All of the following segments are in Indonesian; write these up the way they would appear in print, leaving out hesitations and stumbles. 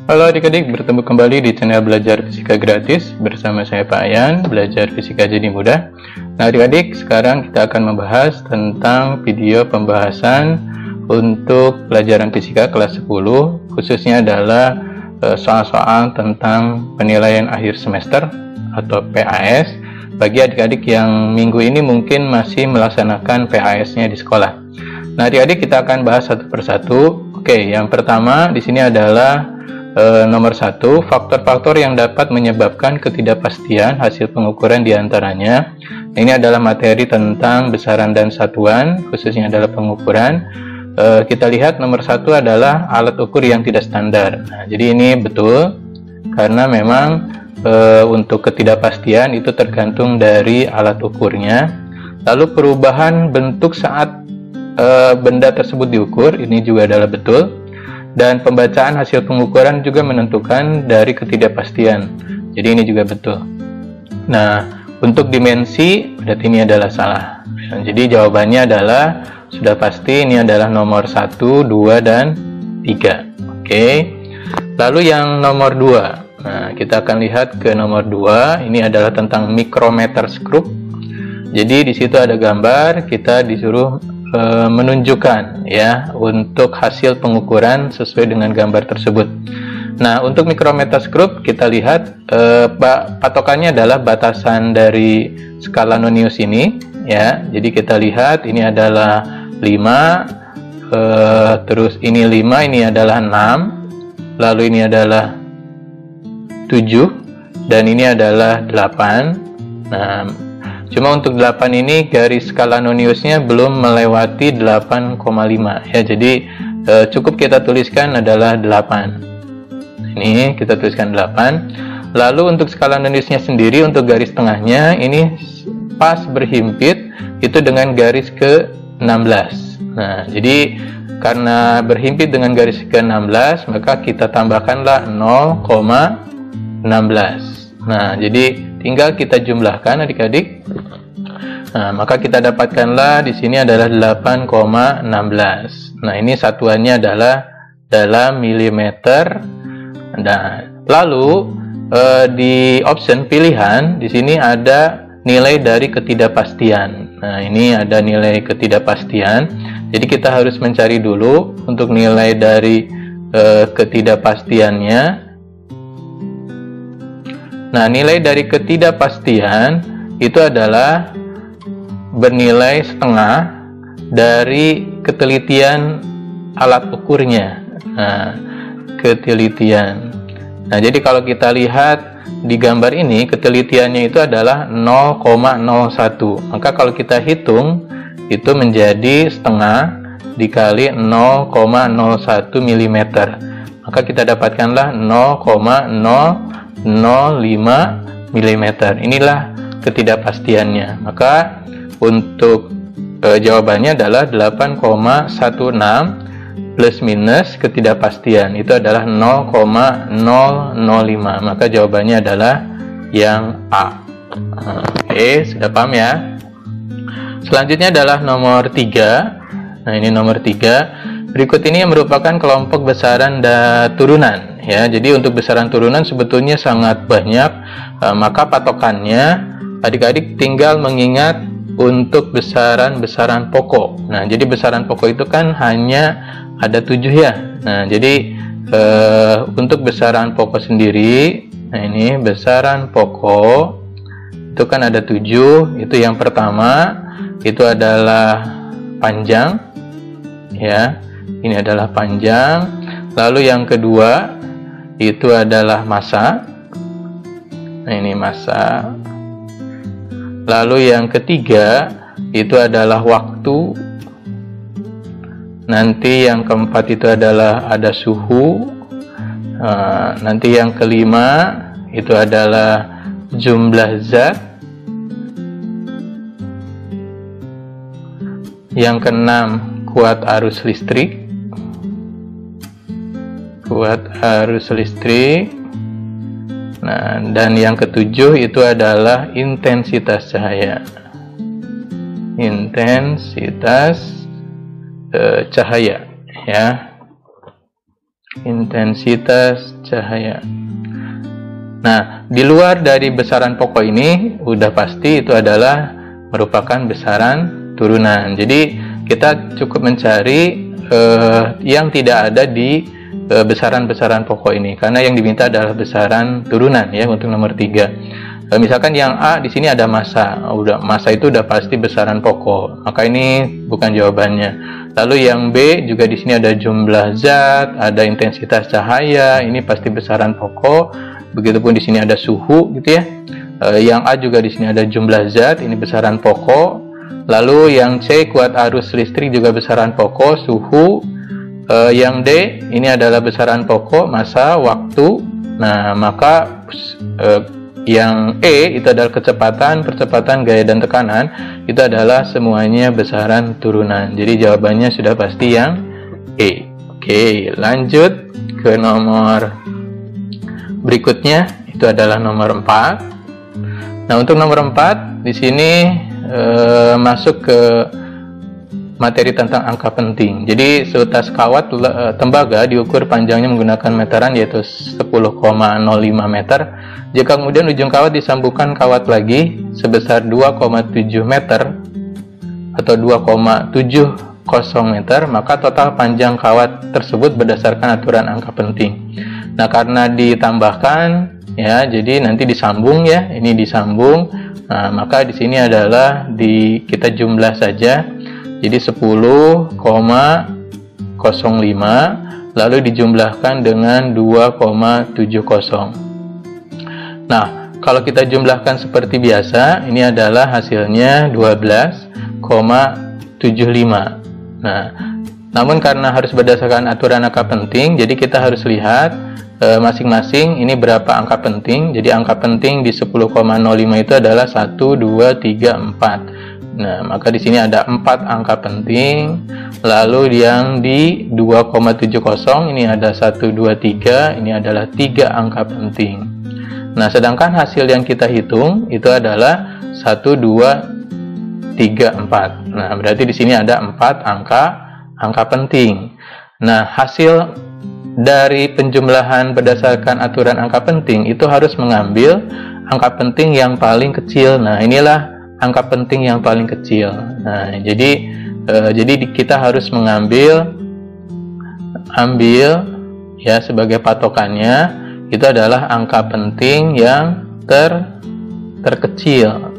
Halo adik-adik, bertemu kembali di channel Belajar Fisika Gratis bersama saya Pak Ayan, belajar fisika jadi mudah. Nah adik-adik, sekarang kita akan membahas tentang video pembahasan untuk pelajaran fisika kelas 10, khususnya adalah soal-soal tentang penilaian akhir semester atau PAS bagi adik-adik yang minggu ini mungkin masih melaksanakan PAS-nya di sekolah. Nah adik-adik, kita akan bahas satu persatu. Oke, yang pertama di sini adalah nomor 1, faktor-faktor yang dapat menyebabkan ketidakpastian hasil pengukuran diantaranya. Ini adalah materi tentang besaran dan satuan, khususnya adalah pengukuran. Kita lihat nomor 1 adalah alat ukur yang tidak standar. Nah, jadi ini betul, karena memang untuk ketidakpastian itu tergantung dari alat ukurnya. Lalu perubahan bentuk saat benda tersebut diukur, ini juga adalah betul. Dan pembacaan hasil pengukuran juga menentukan dari ketidakpastian. Jadi ini juga betul. Nah, untuk dimensi berarti ini adalah salah. Jadi jawabannya adalah sudah pasti ini adalah nomor 1, 2, dan 3. Oke. Lalu yang nomor 2. Nah, kita akan lihat ke nomor 2. Ini adalah tentang micrometer screw. Jadi di situ ada gambar, kita disuruh menunjukkan ya untuk hasil pengukuran sesuai dengan gambar tersebut. Nah, untuk micrometer screw kita lihat patokannya adalah batasan dari skala Nonius ini ya. Jadi kita lihat ini adalah 5, terus ini 5, ini adalah 6, lalu ini adalah 7, dan ini adalah 8. Nah, cuma untuk 8 ini garis skala Noniusnya belum melewati 8,5 ya. Jadi cukup kita tuliskan adalah 8. Ini kita tuliskan 8. Lalu untuk skala Noniusnya sendiri untuk garis tengahnya ini pas berhimpit itu dengan garis ke-16. Nah, jadi karena berhimpit dengan garis ke-16 maka kita tambahkanlah 0,16. Nah, jadi tinggal kita jumlahkan adik-adik. Nah, maka kita dapatkanlah di sini adalah 8,16. Nah, ini satuannya adalah dalam milimeter. Nah, lalu di option pilihan di sini ada nilai dari ketidakpastian. Nah, ini ada nilai ketidakpastian. Jadi kita harus mencari dulu untuk nilai dari ketidakpastiannya. Nah, nilai dari ketidakpastian itu adalah bernilai setengah dari ketelitian alat ukurnya. Nah, ketelitian. Nah, jadi kalau kita lihat di gambar ini, ketelitiannya itu adalah 0,01. Maka kalau kita hitung, itu menjadi setengah dikali 0,01 mm. Maka kita dapatkanlah 0,005 mm. Inilah ketidakpastiannya. Maka untuk jawabannya adalah 8,16 plus minus ketidakpastian itu adalah 0,005. Maka jawabannya adalah yang A. Oke, sudah paham ya? Selanjutnya adalah nomor 3. Nah, ini nomor 3. Berikut ini merupakan kelompok besaran dan turunan ya. Jadi untuk besaran turunan sebetulnya sangat banyak. Maka patokannya adik-adik tinggal mengingat untuk besaran-besaran pokok. Nah, jadi besaran pokok itu kan hanya ada 7 ya. Nah, jadi untuk besaran pokok sendiri, nah ini besaran pokok itu kan ada 7. Itu yang pertama itu adalah panjang ya. Ini adalah panjang. Lalu yang kedua itu adalah massa. Nah, ini massa. Lalu yang ketiga itu adalah waktu. Nanti yang keempat itu adalah ada suhu. Nanti yang kelima itu adalah jumlah zat. Yang keenam, kuat arus listrik. Kuat arus listrik. Nah, dan yang ketujuh itu adalah intensitas cahaya. Intensitas cahaya, ya. Intensitas cahaya. Nah, di luar dari besaran pokok ini, udah pasti itu adalah merupakan besaran turunan. Jadi kita cukup mencari yang tidak ada di besaran-besaran pokok ini, karena yang diminta adalah besaran turunan, ya, untuk nomor 3. Misalkan yang A di sini ada massa, massa itu udah pasti besaran pokok, maka ini bukan jawabannya. Lalu yang B juga di sini ada jumlah zat, ada intensitas cahaya, ini pasti besaran pokok. Begitupun di sini ada suhu, gitu ya. Yang A juga di sini ada jumlah zat, ini besaran pokok. Lalu yang C, kuat arus listrik, juga besaran pokok, suhu. Yang D ini adalah besaran pokok, massa, waktu. Nah, maka yang E itu adalah kecepatan, percepatan, gaya, dan tekanan. Itu adalah semuanya besaran turunan. Jadi jawabannya sudah pasti yang E. Oke, lanjut ke nomor berikutnya. Itu adalah nomor 4. Nah, untuk nomor 4 di sini masuk ke materi tentang angka penting. Jadi seutas kawat tembaga diukur panjangnya menggunakan meteran, yaitu 10,05 meter. Jika kemudian ujung kawat disambungkan kawat lagi sebesar 2,7 meter atau 2,70 meter, maka total panjang kawat tersebut berdasarkan aturan angka penting. Nah, karena ditambahkan, ya, jadi nanti disambung, ya, ini disambung. Nah, maka di sini adalah kita jumlah saja. Jadi 10,05 lalu dijumlahkan dengan 2,70. Nah, kalau kita jumlahkan seperti biasa, ini adalah hasilnya 12,75. Nah, namun karena harus berdasarkan aturan angka penting, jadi kita harus lihat masing-masing ini berapa angka penting. Jadi angka penting di 10,05 itu adalah 1, 2, 3, 4. Nah, maka di sini ada 4 angka penting. Lalu yang di 2,70 ini ada 1, 2, 3. Ini adalah 3 angka penting. Nah, sedangkan hasil yang kita hitung itu adalah 1, 2, 3, 4. Nah, berarti di sini ada 4 angka penting. Nah, hasil dari penjumlahan berdasarkan aturan angka penting itu harus mengambil angka penting yang paling kecil. Nah, inilah angka penting yang paling kecil. Nah, jadi kita harus mengambil ya sebagai patokannya itu adalah angka penting yang terkecil.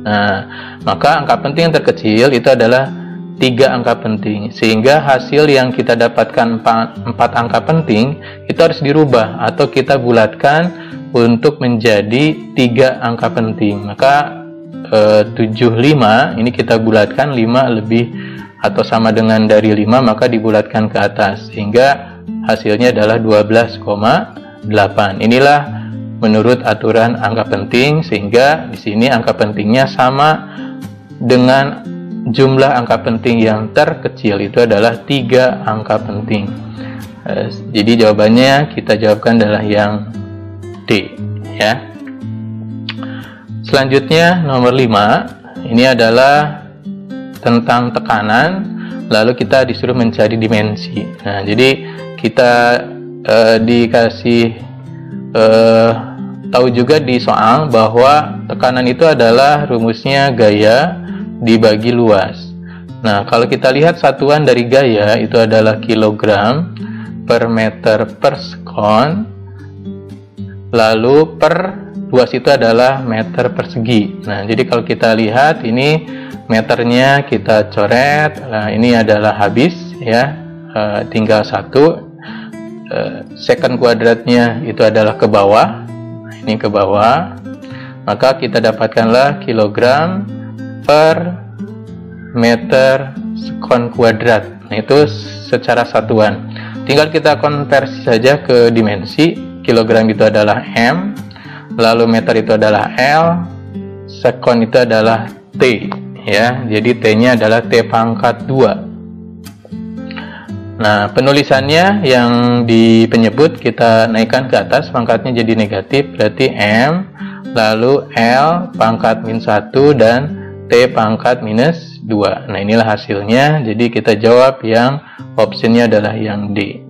Nah, maka angka penting yang terkecil itu adalah 3 angka penting, sehingga hasil yang kita dapatkan 4 angka penting itu harus dirubah atau kita bulatkan untuk menjadi 3 angka penting. Maka 75 ini kita bulatkan 5 lebih atau sama dengan dari 5, maka dibulatkan ke atas sehingga hasilnya adalah 12,8. Inilah menurut aturan angka penting, sehingga di sini angka pentingnya sama dengan jumlah angka penting yang terkecil, itu adalah 3 angka penting. Jadi jawabannya kita jawabkan adalah yang D, ya. Selanjutnya nomor 5, ini adalah tentang tekanan, lalu kita disuruh mencari dimensi. Nah, jadi kita dikasih tahu juga di soal bahwa tekanan itu adalah rumusnya gaya dibagi luas. Nah, kalau kita lihat satuan dari gaya itu adalah kilogram per meter per sekon, lalu per luas itu adalah meter persegi. Nah, jadi kalau kita lihat ini meternya kita coret. Nah, ini adalah habis, ya, tinggal 1. Second kuadratnya itu adalah ke bawah. Nah, ini ke bawah. Maka kita dapatkanlah kilogram per meter sekon kuadrat. Nah, itu secara satuan. Tinggal kita konversi saja ke dimensi. Kilogram itu adalah M, lalu meter itu adalah L, sekon itu adalah T, ya. Jadi T-nya adalah T pangkat 2. Nah, penulisannya yang di penyebut kita naikkan ke atas, pangkatnya jadi negatif, berarti M, lalu L pangkat -1 dan T pangkat -2. Nah, inilah hasilnya. Jadi kita jawab yang opsinya adalah yang D.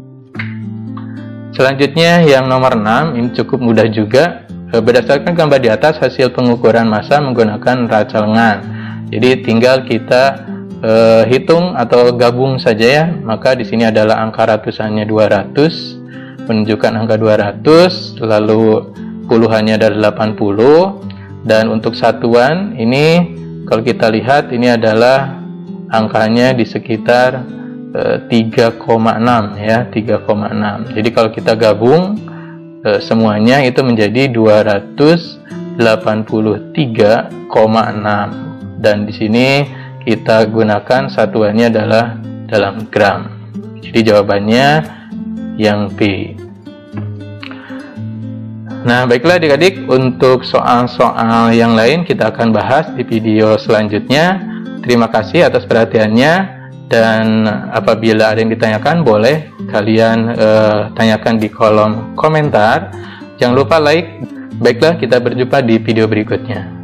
Selanjutnya yang nomor 6, ini cukup mudah juga. Berdasarkan gambar di atas, hasil pengukuran massa menggunakan raca lengan. Jadi tinggal kita hitung atau gabung saja ya. Maka di sini adalah angka ratusannya 200, menunjukkan angka 200, lalu puluhannya adalah 80, dan untuk satuan ini kalau kita lihat ini adalah angkanya di sekitar 3,6 ya, 3,6. Jadi kalau kita gabung semuanya itu menjadi 283,6, dan di sini kita gunakan satuannya adalah dalam gram. Jadi jawabannya yang B. Nah, baiklah adik-adik, untuk soal-soal yang lain kita akan bahas di video selanjutnya. Terima kasih atas perhatiannya, dan apabila ada yang ditanyakan boleh kalian tanyakan di kolom komentar. Jangan lupa like. Baiklah, kita berjumpa di video berikutnya.